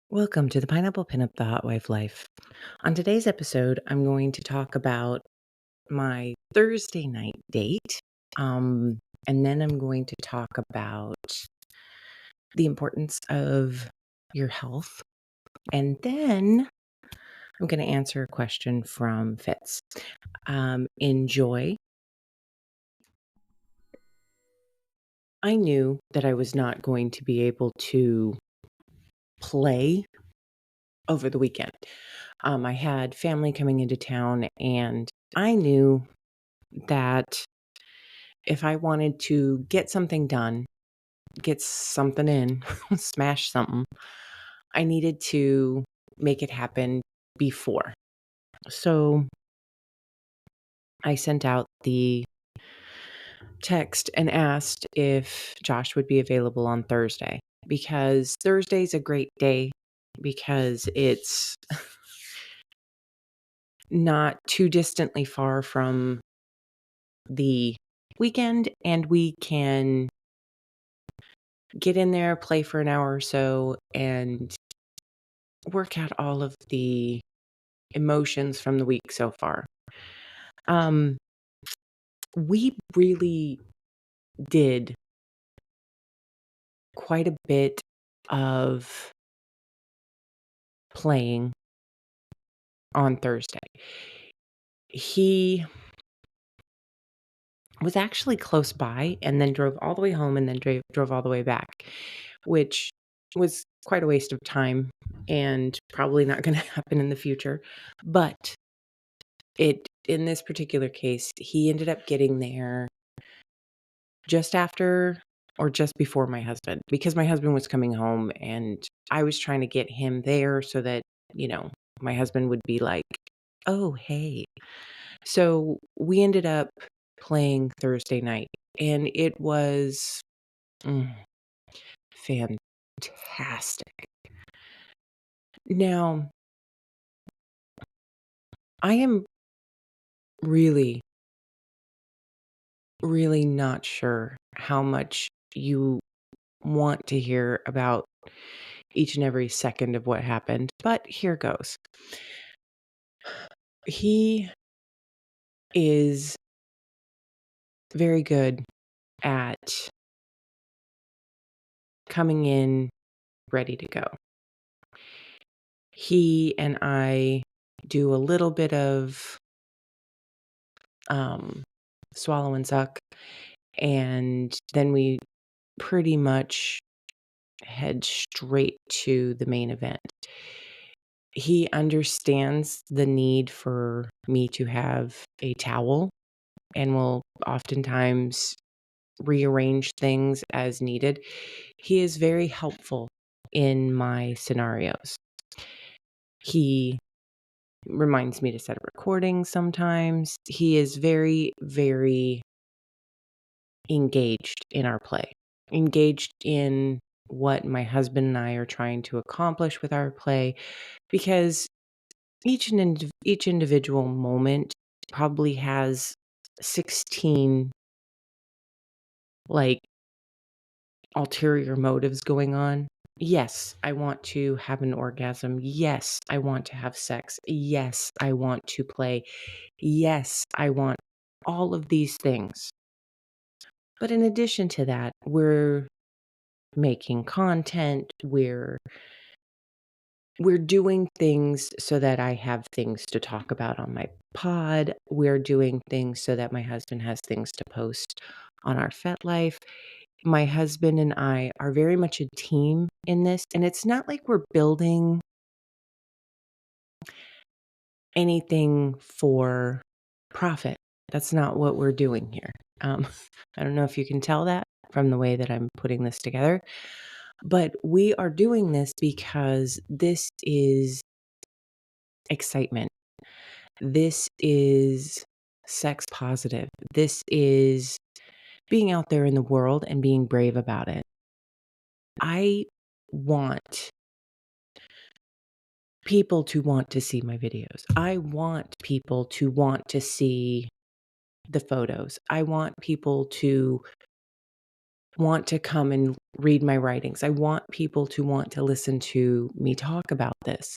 Welcome to the Pineapple Pinup The Hot Wife Life. On today's episode, I'm going to talk about my Thursday night date. And then I'm going to talk about the importance of your health. And then I'm going to answer a question from Fitz. Enjoy. I knew that I was not going to be able to play over the weekend. I had family coming into town, and I knew that if I wanted to get something done, get something in, smash something, I needed to make it happen before. So I sent out the text and asked if Josh would be available on Thursday, because Thursday's a great day because it's not too distantly far from the weekend, and we can get in there, play for an hour or so, and work out all of the emotions from the week so far. We really did quite a bit of playing on Thursday. He was actually close by and then drove all the way home and then drove all the way back, which was quite a waste of time and probably not going to happen in the future. But in this particular case, he ended up getting there just after or just before my husband, because my husband was coming home and I was trying to get him there so that, my husband would be like, "Oh, hey." So we ended up playing Thursday night, and it was fantastic. Now, I am really, really not sure how much you want to hear about each and every second of what happened, but here goes. He is very good at coming in ready to go. He and I do a little bit of swallow and suck, and then we pretty much head straight to the main event. He understands the need for me to have a towel and will oftentimes rearrange things as needed. He is very helpful in my scenarios. He reminds me to set a recording sometimes. He is very, very engaged in our play, engaged in what my husband and I are trying to accomplish with our play, because each individual moment probably has 16 like ulterior motives going on. Yes, I want to have an orgasm. Yes, I want to have sex. Yes, I want to play. Yes, I want all of these things. But in addition to that, we're making content, we're doing things so that I have things to talk about on my pod. We're doing things so that my husband has things to post on our FetLife. My husband and I are very much a team in this, and it's not like we're building anything for profit. That's not what we're doing here. I don't know if you can tell that from the way that I'm putting this together, but we are doing this because this is excitement. This is sex positive. This is being out there in the world and being brave about it. I want people to want to see my videos. I want people to want to see the photos. I want people to want to come and read my writings. I want people to want to listen to me talk about this.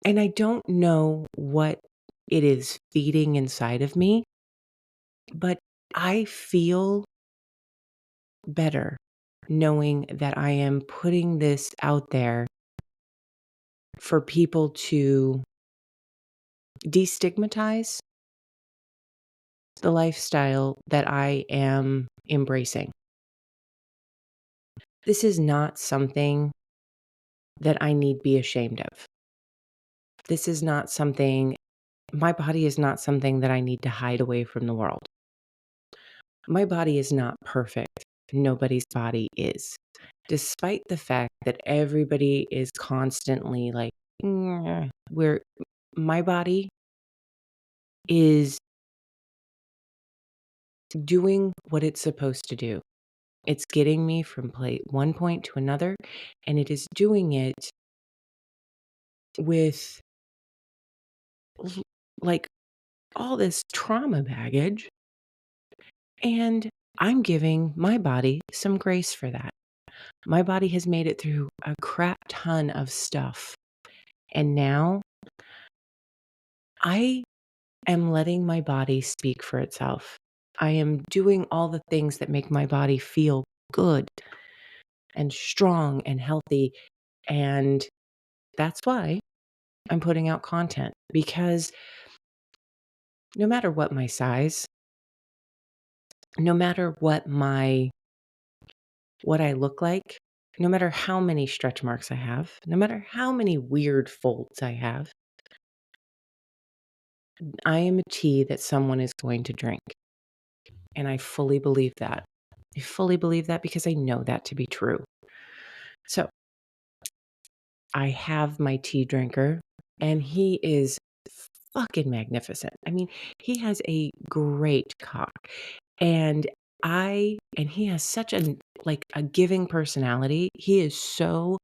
And I don't know what it is feeding inside of me, but I feel better knowing that I am putting this out there for people to destigmatize the lifestyle that I am embracing. This is not something that I need be ashamed of. This is not something, my body is not something that I need to hide away from the world. My body is not perfect. Nobody's body is. Despite the fact that everybody is constantly like, where my body is doing what it's supposed to do. It's getting me from one point to another, and it is doing it with like all this trauma baggage. And I'm giving my body some grace for that. My body has made it through a crap ton of stuff. And now I am letting my body speak for itself. I am doing all the things that make my body feel good and strong and healthy. And that's why I'm putting out content, because no matter what my size, no matter what I look like, no matter how many stretch marks I have, no matter how many weird folds I have, I am a tea that someone is going to drink. And I fully believe that. I fully believe that because I know that to be true. So I have my tea drinker, and he is fucking magnificent. I mean, he has a great cock. And he has such a giving personality. He is so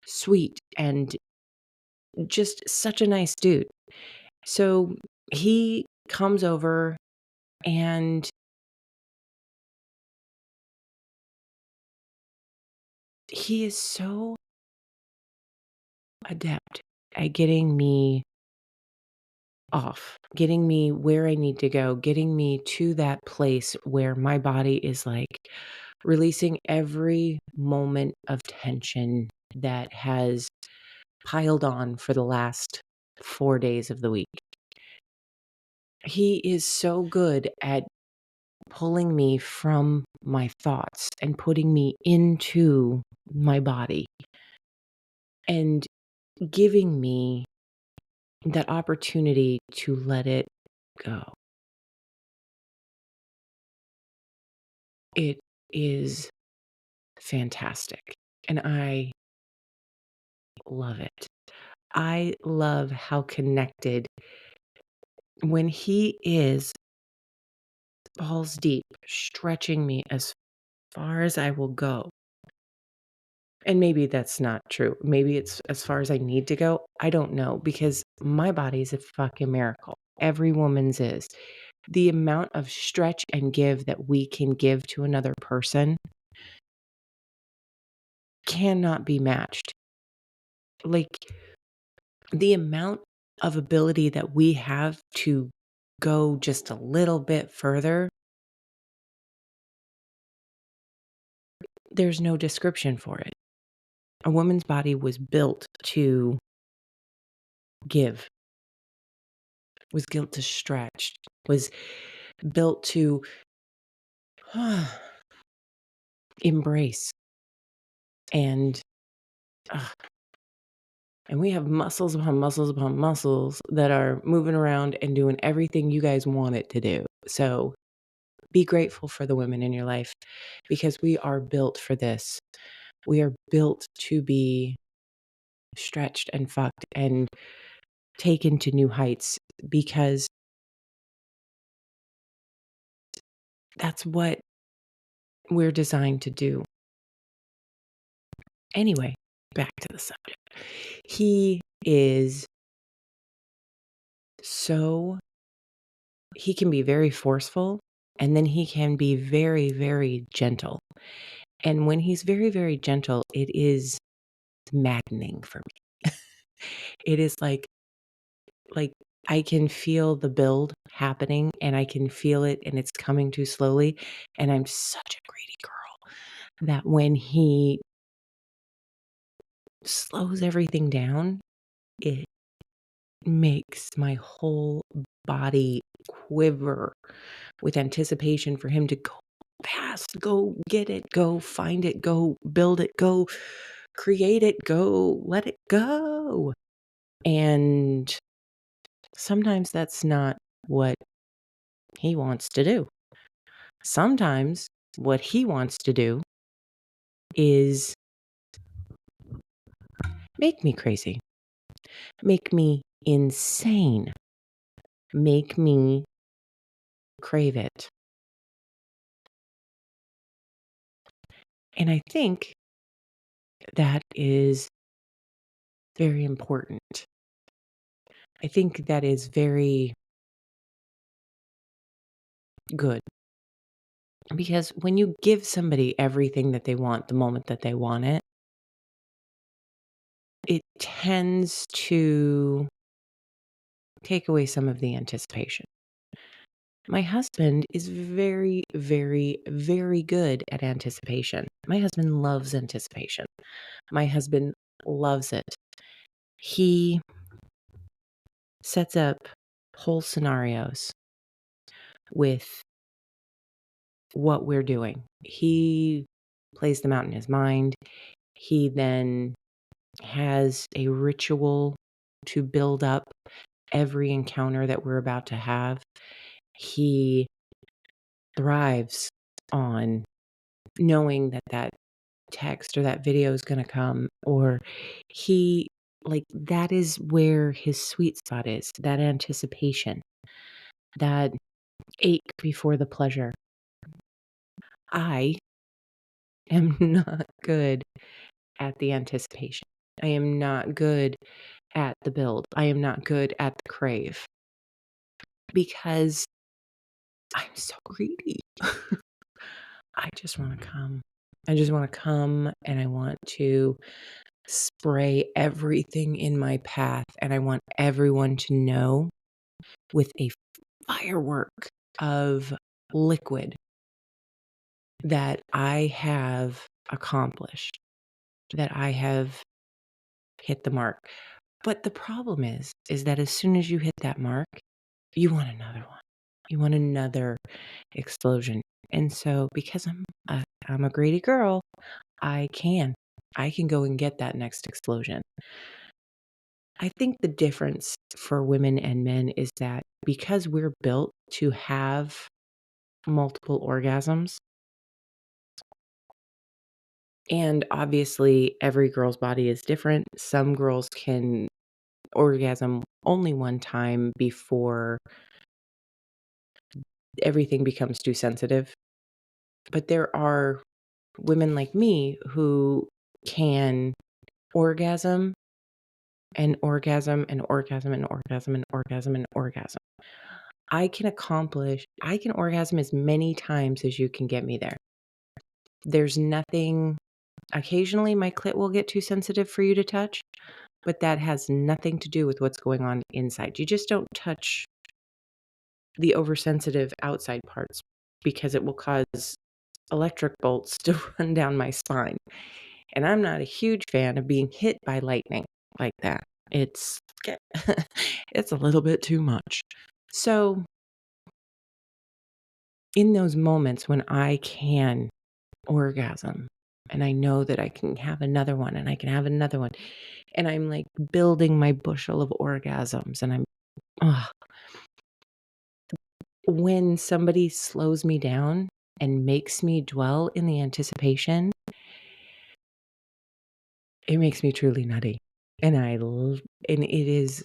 sweet and just such a nice dude. So he comes over, and he is so adept at getting me off, getting me where I need to go, getting me to that place where my body is like releasing every moment of tension that has piled on for the last 4 days of the week. He is so good at pulling me from my thoughts and putting me into my body and giving me that opportunity to let it go. It is fantastic, and I love it. I love how connected when he is balls deep, stretching me as far as I will go. And maybe that's not true. Maybe it's as far as I need to go. I don't know, because my body is a fucking miracle. Every woman's is. The amount of stretch and give that we can give to another person cannot be matched. Like, the amount of ability that we have to go just a little bit further, there's no description for it. A woman's body was built to give, was built to stretch, was built to embrace. And uh, and we have muscles upon muscles upon muscles that are moving around and doing everything you guys want it to do. So be grateful for the women in your life, because we are built for this. We are built to be stretched and fucked and taken to new heights, because that's what we're designed to do. Anyway, back to the subject. He is so, he can be very forceful, and then he can be very, very gentle. And when he's very, very gentle, it is maddening for me. It is like I can feel the build happening and I can feel it and it's coming too slowly. And I'm such a greedy girl that when he slows everything down, it makes my whole body quiver with anticipation for him to go fast, go get it, go find it, go build it, go create it, go let it go. And sometimes that's not what he wants to do. Sometimes what he wants to do is make me crazy, make me insane, make me crave it. And I think that is very important. I think that is very good because when you give somebody everything that they want the moment that they want it, it tends to take away some of the anticipation. My husband is very, very, very good at anticipation. My husband loves anticipation. My husband loves it. He sets up whole scenarios with what we're doing. He plays them out in his mind. He then has a ritual to build up every encounter that we're about to have. He thrives on knowing that that text or that video is going to come, or he, like, that is where his sweet spot is, that anticipation, that ache before the pleasure. I am not good at the anticipation. I am not good at the build. I am not good at the crave because I'm so greedy. I just want to come. I just want to come and I want to spray everything in my path. And I want everyone to know with a firework of liquid that I have accomplished, that I have hit the mark. But the problem is that as soon as you hit that mark, you want another one. You want another explosion. And so because I'm a greedy girl, I can. I can go and get that next explosion. I think the difference for women and men is that because we're built to have multiple orgasms, and obviously every girl's body is different. Some girls can orgasm only one time before everything becomes too sensitive. But there are women like me who can orgasm and orgasm and orgasm and orgasm and orgasm and orgasm. I can orgasm as many times as you can get me there. There's nothing, occasionally my clit will get too sensitive for you to touch, but that has nothing to do with what's going on inside. You just don't touch the oversensitive outside parts because it will cause electric bolts to run down my spine. And I'm not a huge fan of being hit by lightning like that. It's it's a little bit too much. So in those moments when I can orgasm and I know that I can have another one and I can have another one and I'm like building my bushel of orgasms and ugh. When somebody slows me down and makes me dwell in the anticipation, it makes me truly nutty. And and it is,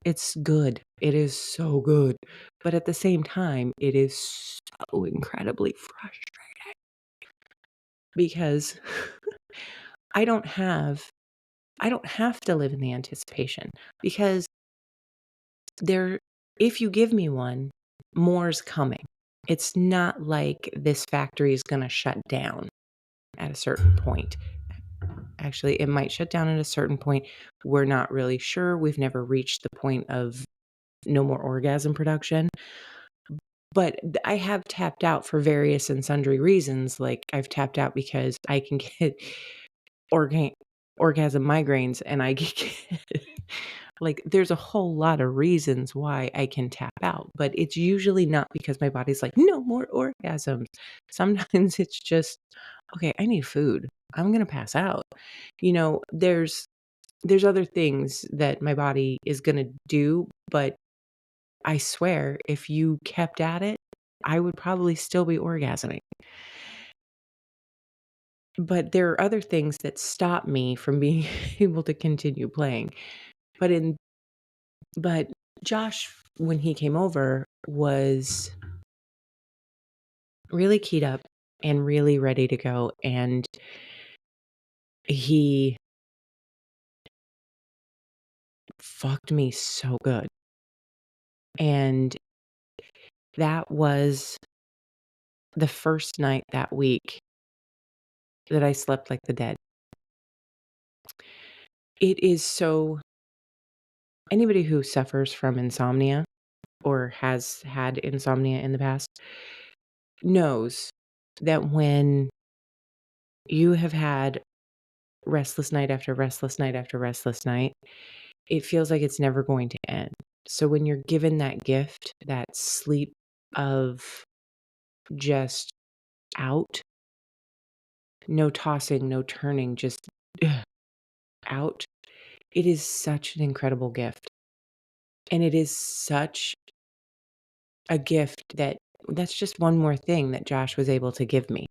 it's good. It is so good. But at the same time, it is so incredibly frustrating because I don't have I don't have to live in the anticipation because there if you give me one, more's coming. It's not like this factory is gonna shut down at a certain point. Actually, it might shut down at a certain point. We're not really sure. We've never reached the point of no more orgasm production. But I have tapped out for various and sundry reasons. Like, I've tapped out because I can get orga orgasm migraines, and I get like, there's a whole lot of reasons why I can tap out, but it's usually not because my body's like, "No more orgasms." Sometimes it's just, "Okay, I need food. I'm gonna pass out." There's other things that my body is gonna do, but I swear if you kept at it, I would probably still be orgasming. But there are other things that stop me from being able to continue playing. But in but Josh, when he came over, was really keyed up and really ready to go, and he fucked me so good. And that was the first night that week that I slept like the dead. It is so Anybody who suffers from insomnia or has had insomnia in the past knows that when you have had restless night after restless night after restless night, it feels like it's never going to end. So when you're given that gift, that sleep of just out, no tossing, no turning, just out, it is such an incredible gift. And it is such a gift that's just one more thing that Josh was able to give me.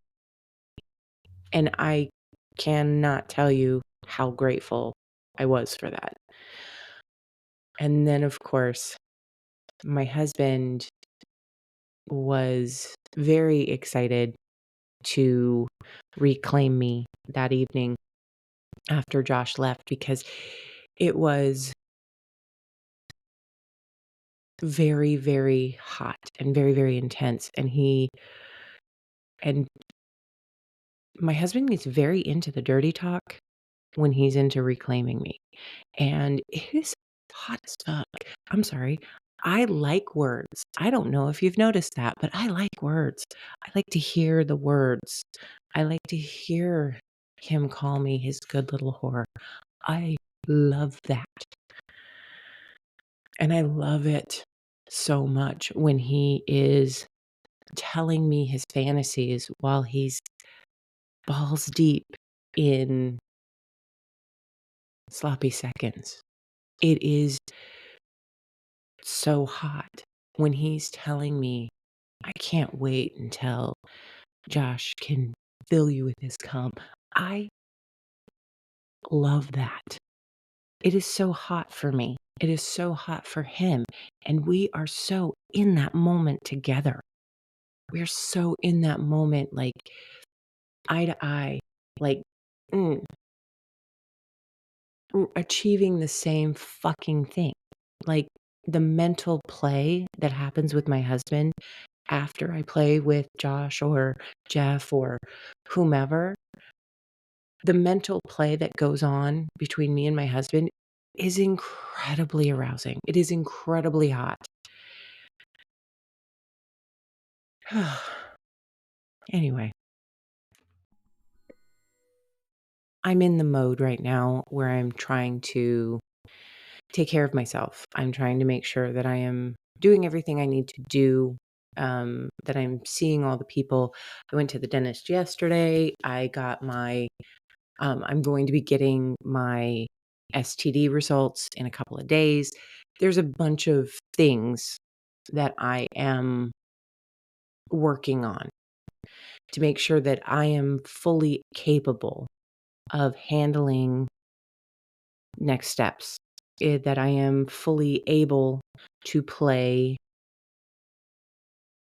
And I cannot tell you how grateful I was for that. And then, of course, my husband was very excited to reclaim me that evening after Josh left because it was very, very hot and very, very intense. And my husband gets very into the dirty talk when he's into reclaiming me. And it is hot as fuck. I'm sorry. I like words. I don't know if you've noticed that, but I like words. I like to hear the words. I like to hear him call me his good little whore. I love that. And I love it so much when he is telling me his fantasies while he's balls deep in sloppy seconds. It is so hot when he's telling me, "I can't wait until Josh can fill you with his cum." I love that. It is so hot for me. It is so hot for him, and we are so in that moment together. We're so in that moment, like, eye to eye, like, mm, achieving the same fucking thing. Like, the mental play that happens with my husband after I play with Josh or Jeff or whomever, the mental play that goes on between me and my husband is incredibly arousing. It is incredibly hot. Anyway, I'm in the mode right now where I'm trying to take care of myself. I'm trying to make sure that I am doing everything I need to do, that I'm seeing all the people. I went to the dentist yesterday. I'm going to be getting my STD results in a couple of days. There's a bunch of things that I am working on to make sure that I am fully capable of handling next steps, that I am fully able to play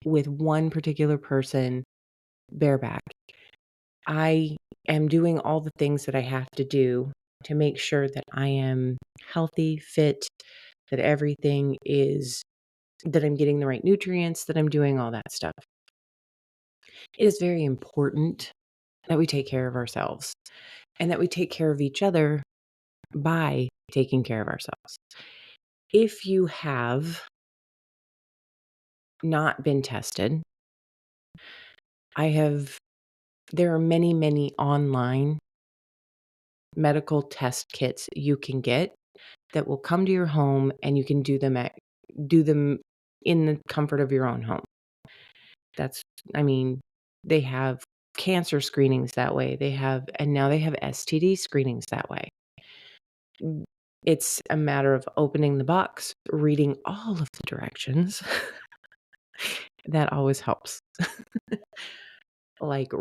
with one particular person bareback. I am doing all the things that I have to do to make sure that I am healthy, fit, that I'm getting the right nutrients, that I'm doing all that stuff. It is very important that we take care of ourselves and that we take care of each other by taking care of ourselves. If you have not been tested, I have there are many, many online medical test kits you can get that will come to your home and you can do them in the comfort of your own home. That's I mean, they have cancer screenings that way. And now they have STD screenings that way. Mm, It's a matter of opening the box, reading all of the directions. That always helps. Like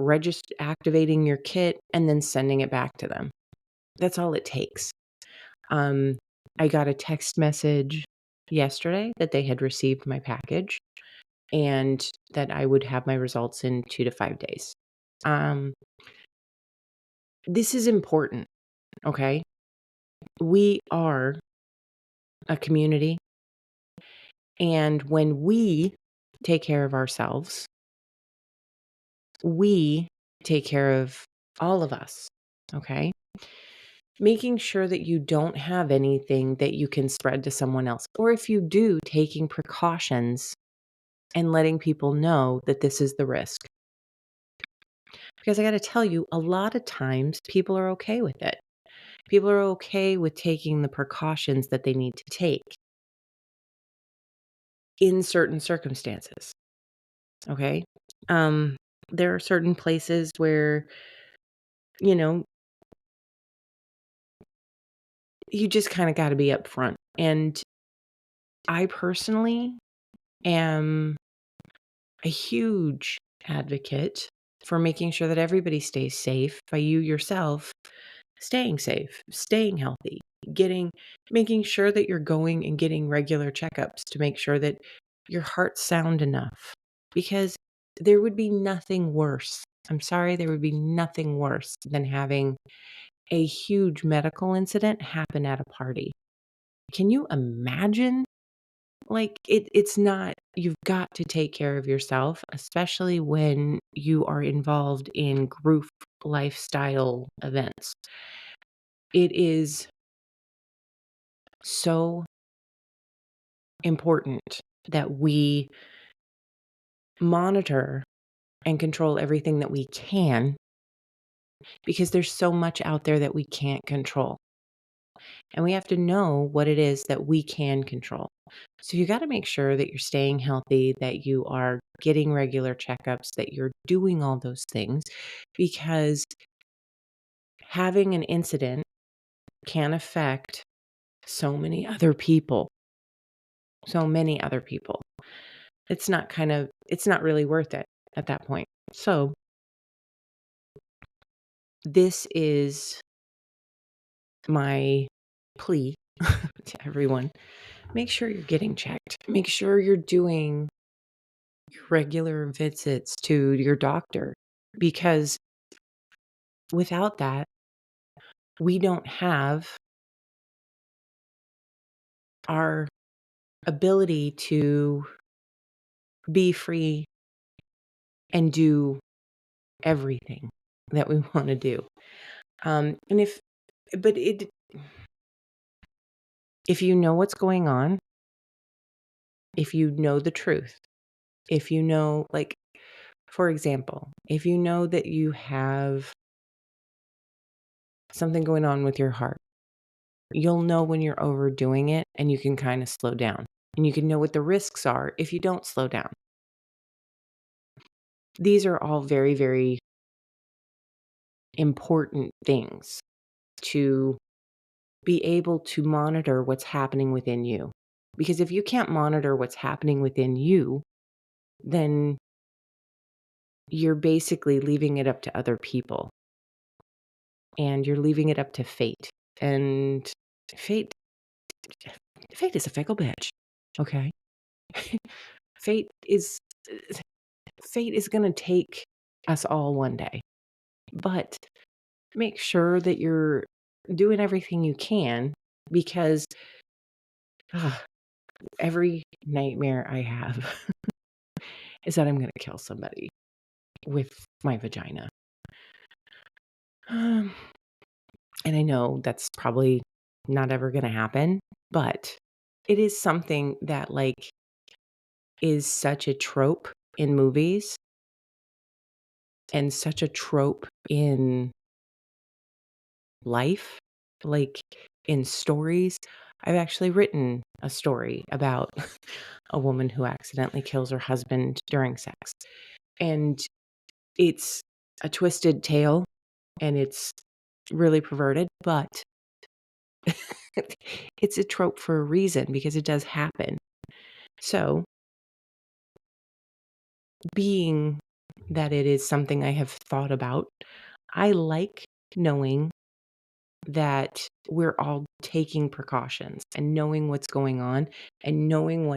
activating your kit and then sending it back to them. That's all it takes. Um, I got a text message yesterday that they had received my package and that I would have my results in 2 to 5 days. Um, this is important, okay? We are a community, and when we take care of ourselves, we take care of all of us, okay? Making sure that you don't have anything that you can spread to someone else, or if you do, taking precautions and letting people know that this is the risk. Because I got to tell you, a lot of times people are okay with it. People are okay with taking the precautions that they need to take in certain circumstances. Okay. Um, there are certain places where, you know, you just kind of got to be upfront. And I personally am a huge advocate for making sure that everybody stays safe by you yourself staying safe, staying healthy, getting making sure that you're going and getting regular checkups to make sure that your heart's sound enough because there would be nothing worse. I'm sorry, there would be nothing worse than having a huge medical incident happen at a party. Can you imagine? Like it's not you've got to take care of yourself, especially when you are involved in group lifestyle events. It is so important that we monitor and control everything that we can because there's so much out there that we can't control. And we have to know what it is that we can control. So you got to make sure that you're staying healthy, that you are getting regular checkups, that you're doing all those things because having an incident can affect so many other people. So many other people. It's not really worth it at that point. So, this is my plea to everyone. Make sure you're getting checked. Make sure you're doing your regular visits to your doctor because without that, we don't have our ability to be free and do everything that we want to do. And but if you know what's going on, if you know the truth, if you know, like, for example, if you know that you have something going on with your heart, you'll know when you're overdoing it and you can kind of slow down. And you can know what the risks are if you don't slow down. These are all very, very important things to be able to monitor what's happening within you. Because if you can't monitor what's happening within you, then you're basically leaving it up to other people and you're leaving it up to fate. And fate fate is a fickle bitch. Okay. Fate is fate is going to take us all one day. But make sure that you're doing everything you can because ah, every nightmare I have is that I'm going to kill somebody. with my vagina. Um, and I know that's probably not ever going to happen, but it is something that like is such a trope in movies and such a trope in life, like in stories. I've actually written a story about a woman who accidentally kills her husband during sex. And it's a twisted tale and it's really perverted, but it's a trope for a reason because it does happen. So, being that it is something I have thought about, I like knowing that we're all taking precautions and knowing what's going on and knowing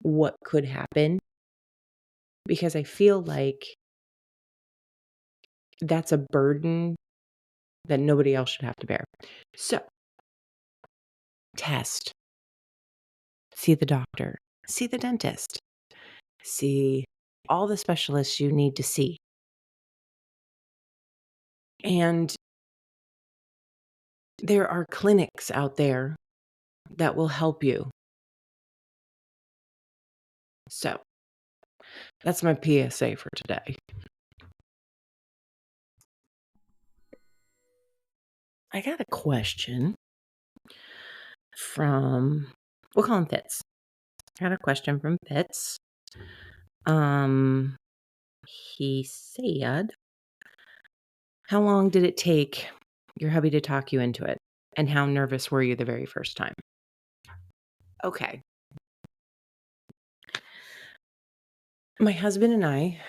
what could happen because I feel like that's a burden that nobody else should have to bear. So, test, see the doctor, see the dentist, see all the specialists you need to see. And there are clinics out there that will help you. So, that's my PSA for today. I got a question from, we'll call him Fitz. I got a question from Fitz. He said, how long did it take your hubby to talk you into it? And how nervous were you the very first time? Okay. My husband and I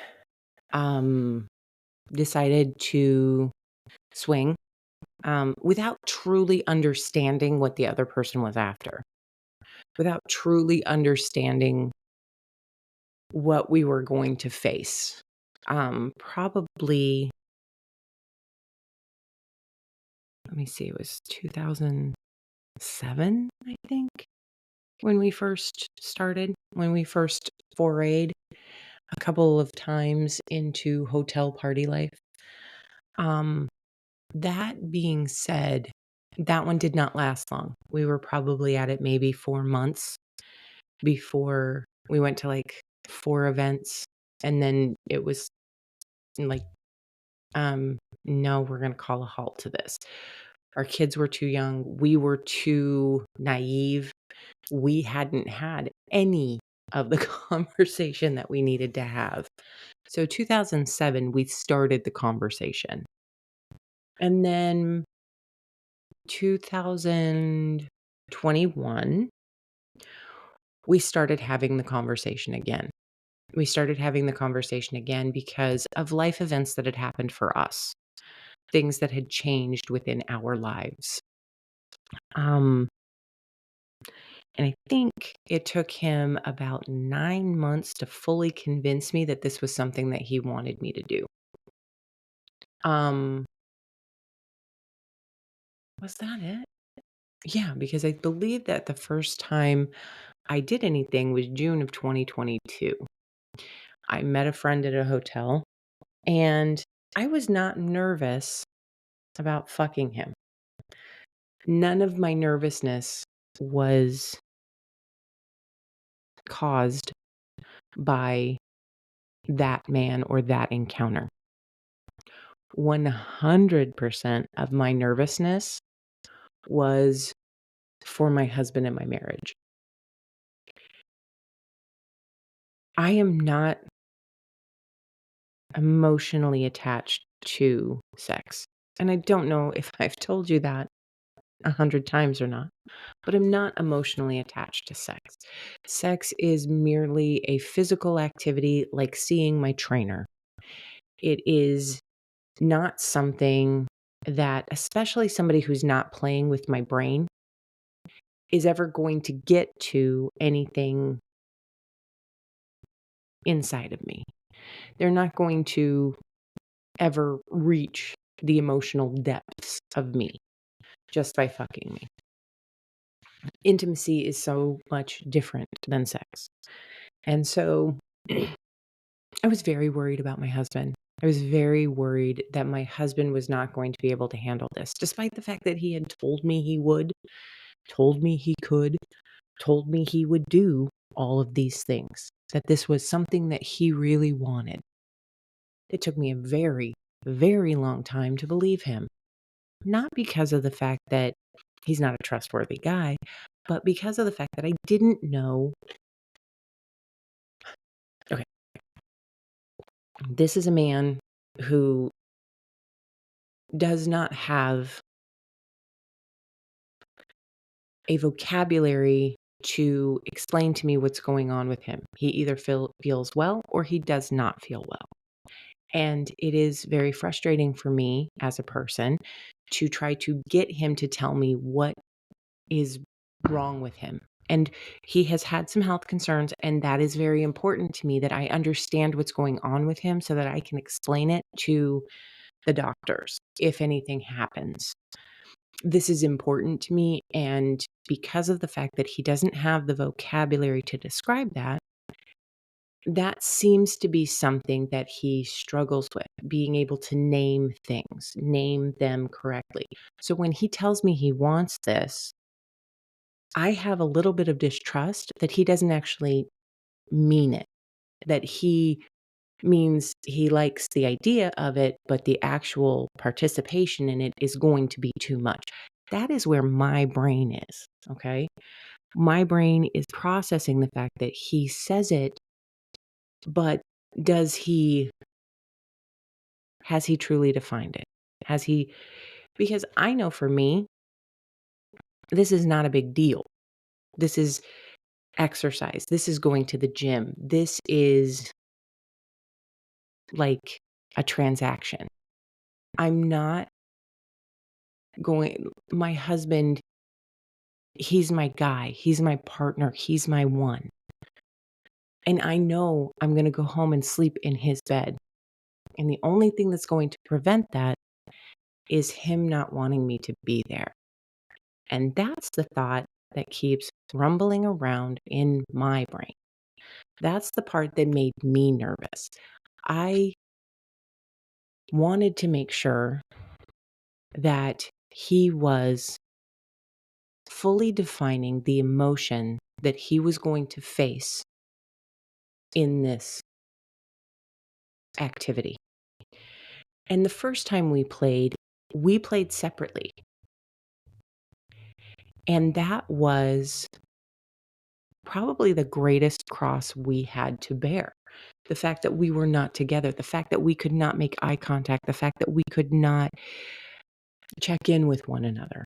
decided to swing without truly understanding what the other person was after, without truly understanding what we were going to face. Probably, let me see, it was 2007, I think, when we first started, when we first forayed a couple of times into hotel party life. That being said, that one did not last long. We were probably at it maybe 4 months before we went to, like, 4 events, and then it was like, "No, we're gonna call a halt to this." Our kids were too young, we were too naive, we hadn't had any of the conversation that we needed to have. So 2007, we started the conversation. And then 2021, we started having the conversation again. We started having the conversation again because of life events that had happened for us, things that had changed within our lives. Um, and I think it took him about 9 months to fully convince me that this was something that he wanted me to do. Um, was that it? Yeah, because I believe that the first time I did anything was June of 2022. I met a friend at a hotel and I was not nervous about fucking him. None of my nervousness was caused by that man or that encounter. 100% of my nervousness was for my husband and my marriage. I am not emotionally attached to sex. And I don't know if I've told you that 100 times or not, but I'm not emotionally attached to sex. Sex is merely a physical activity like seeing my trainer. It is not something that, especially somebody who's not playing with my brain, is ever going to get to anything inside of me. They're not going to ever reach the emotional depths of me just by fucking me. Intimacy is so much different than sex. And so I was very worried about my husband. I was very worried that my husband was not going to be able to handle this, despite the fact that he had told me he would, told me he could, told me he would do all of these things, that this was something that he really wanted. It took me a very, very long time to believe him, not because of the fact that he's not a trustworthy guy, but because of the fact that I didn't know. Okay, this is a man who does not have a vocabulary to explain to me what's going on with him. He either feels well or he does not feel well. And it is very frustrating for me as a person to try to get him to tell me what is wrong with him. And he has had some health concerns, and that is very important to me, that I understand what's going on with him so that I can explain it to the doctors if anything happens. This is important to me, and because of the fact that he doesn't have the vocabulary to describe that, that seems to be something that he struggles with, being able to name things, name them correctly. So when he tells me he wants this, I have a little bit of distrust that he doesn't actually mean it, that he means he likes the idea of it, but the actual participation in it is going to be too much. That is where my brain is, okay? My brain is processing the fact that he says it, but does he has he truly defined it? Has he Because I know for me, this is not a big deal. This is exercise. This is going to the gym. This is like a transaction. I'm not my husband, he's my guy. He's my partner. He's my one. And I know I'm going to go home and sleep in his bed. And the only thing that's going to prevent that is him not wanting me to be there. And that's the thought that keeps rumbling around in my brain. That's the part that made me nervous. I wanted to make sure that he was fully defining the emotion that he was going to face in this activity. And the first time we played separately. And that was probably the greatest cross we had to bear. The fact that we were not together, the fact that we could not make eye contact, the fact that we could not check in with one another.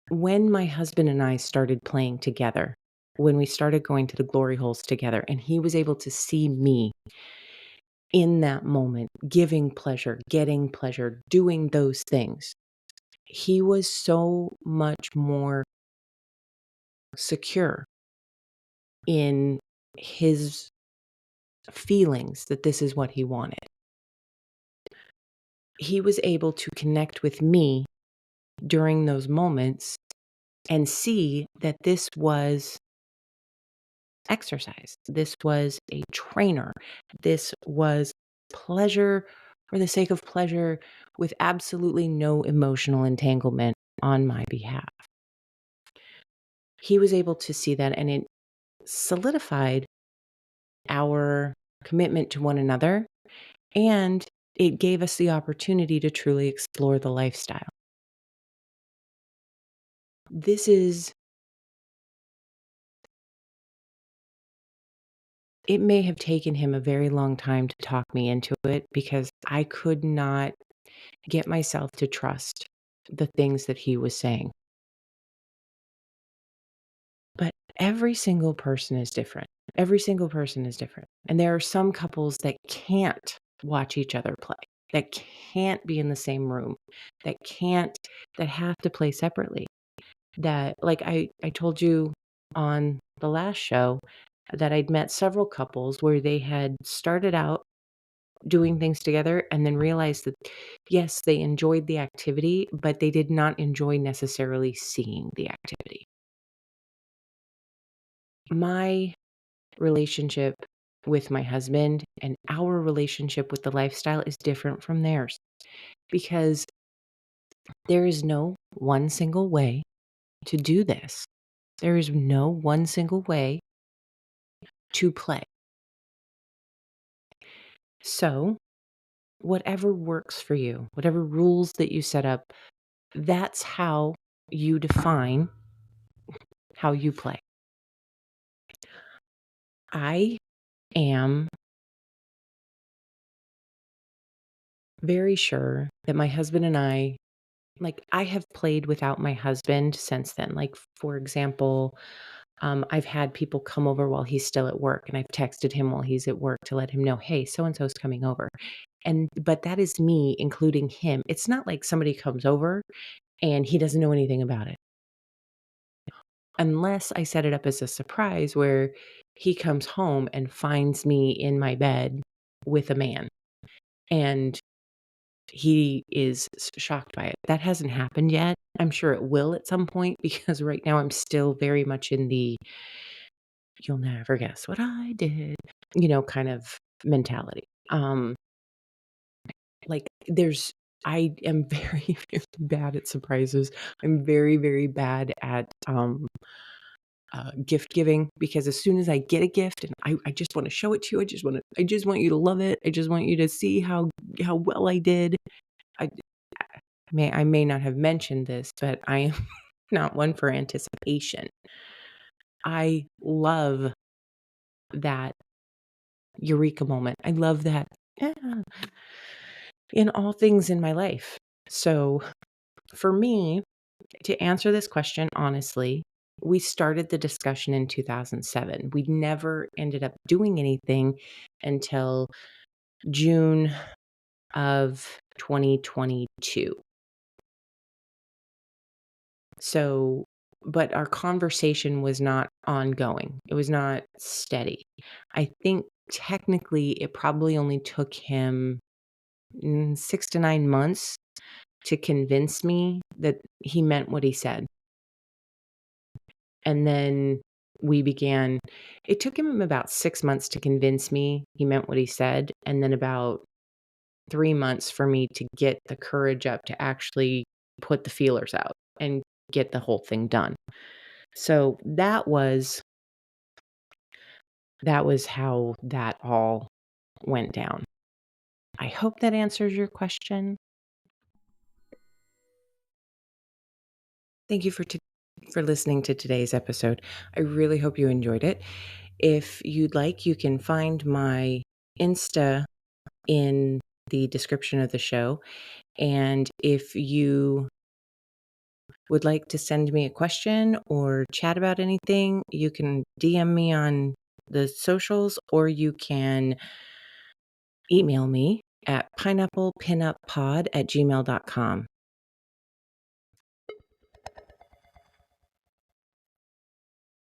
When my husband and I started playing together, when we started going to the glory holes together, and he was able to see me in that moment, giving pleasure, getting pleasure, doing those things, he was so much more secure in his feelings that this is what he wanted. He was able to connect with me during those moments and see that this was exercise. This was a trainer. This was pleasure for the sake of pleasure with absolutely no emotional entanglement on my behalf. He was able to see that, and it solidified our commitment to one another, and it gave us the opportunity to truly explore the lifestyle. This is It may have taken him a very long time to talk me into it because I could not get myself to trust the things that he was saying. But every single person is different. Every single person is different. And there are some couples that can't watch each other play, that can't be in the same room, that have to play separately. That, like I told you on the last show, that I'd met several couples where they had started out doing things together and then realized that, yes, they enjoyed the activity, but they did not enjoy necessarily seeing the activity. My relationship with my husband, and our relationship with the lifestyle is different from theirs because there is no one single way to do this. There is no one single way to play. So, whatever works for you, whatever rules that you set up, that's how you define how you play. I am very sure that my husband and I have played without my husband since then. Like, for example, I've had people come over while he's still at work, and I've texted him while he's at work to let him know, hey, so and so's coming over. But that is me including him. It's not like somebody comes over and he doesn't know anything about it. Unless I set it up as a surprise where he comes home and finds me in my bed with a man and he is shocked by it. That hasn't happened yet. I'm sure it will at some point because right now I'm still very much in the "you'll never guess what I did," kind of mentality. Like there's I am very, very bad at surprises. I'm very, very bad at gift giving because as soon as I get a gift and I just want to show it to you, I just want you to love it. I just want you to see how well I did. I I may not have mentioned this, but I am not one for anticipation. I love that eureka moment. I love that in all things in my life. So for me, to answer this question honestly, we started the discussion in 2007. We never ended up doing anything until June of 2022. So, but our conversation was not ongoing. It was not steady. I think technically it probably only took him 6 to 9 months to convince me that he meant what he said. And then we began it took him about 6 months to convince me he meant what he said, and then about 3 months for me to get the courage up to actually put the feelers out and get the whole thing done. So that was how that all went down. I hope that answers your question. Thank you for listening to today's episode. I really hope you enjoyed it. If you'd like, you can find my Insta in the description of the show. And if you would like to send me a question or chat about anything, you can DM me on the socials or you can email me at pineapplepinuppod@gmail.com.